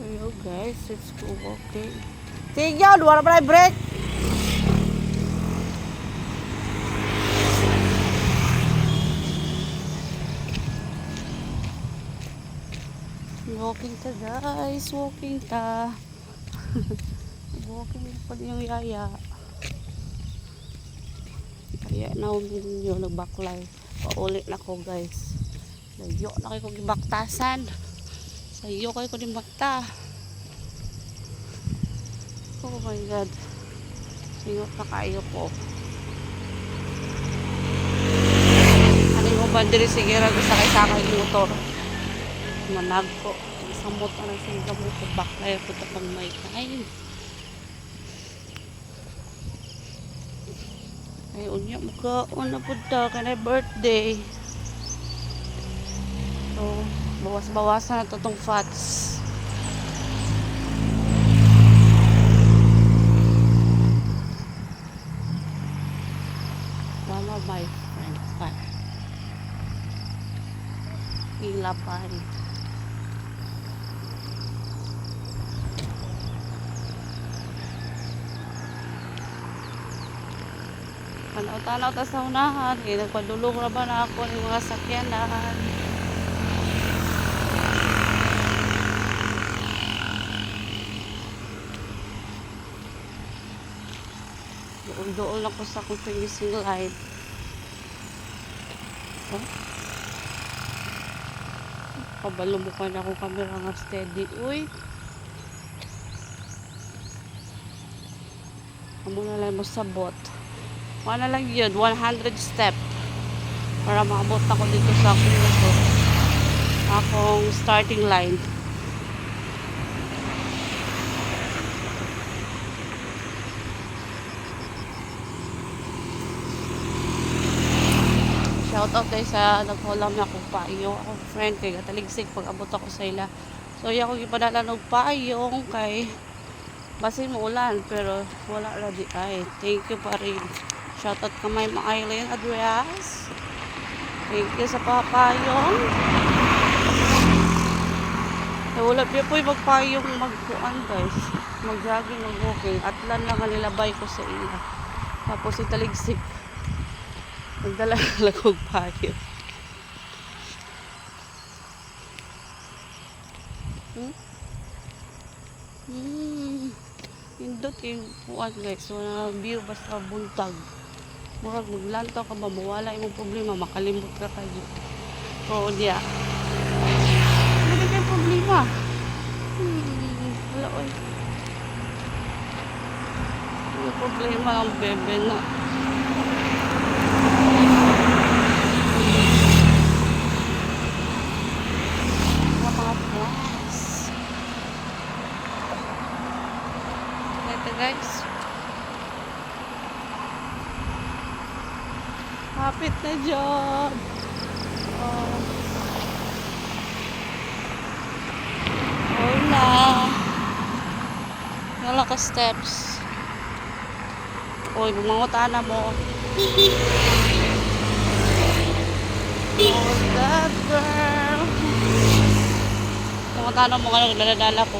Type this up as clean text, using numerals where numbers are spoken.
Hello guys, let's go walking. Tingnan, wala pa na break. Walking ta guys, walking ta. Walking pa din yung yaya. Kaya na ninyo nagbaklay. Paulit na ko guys. Layo na kayo kong gibaktasan. Sayo kayo ko din bakta. Oh my god. Singot na kayo ko. Ano yung bandiri sige rago sakay-sakay yung motor. Manag ko. Samot na ng gamot ko baklay ko tapang may kain. Ay, unya muka una punta ka na birthday. So, bawas-bawasan na to tong fats. Mama, my friend. Ilapay. Tanaw-tanaw ta sa unahan. Nagpadulong na ba na ako ng mga sakyanan. Doon ako sa akong finishing line. Oh. Pabalumukan ako camera nga steady. Uy. Amo na lang mo sabot. Wala lang yun, 100 step para maabot ako dito sa akong starting line. Shout out guys sa naghulam na akong payo. Akong friend kay gataligsik pag abot ako sa ila. So iya ko gipadala og payong kay basin mo ulan pero wala ra di ay. Thank you pa rin. Shout out kamay mga Eileen Adrias. Thank you sa papayong. Wala pa po magpayong magkuan guys. Mag-jogging, mag-walking. Atlan lang ang nilabay ko sa ila. Tapos italigsik. Nagdala lang kong payong. Indot yung kuan guys. Wala view basta buntag. Murag maglantaw ka ba, mawala yung problema, makalimot ka kayo. Oo diya. Hindi kayo problema. Wala oy. May problema ang bebe na. Mga plus. Ito guys. Kapit na job. Oh. Hola. Wala ka steps. Uy, bumangutana mo. Oh, that girl. Bumangutana mo nga nagdala ko.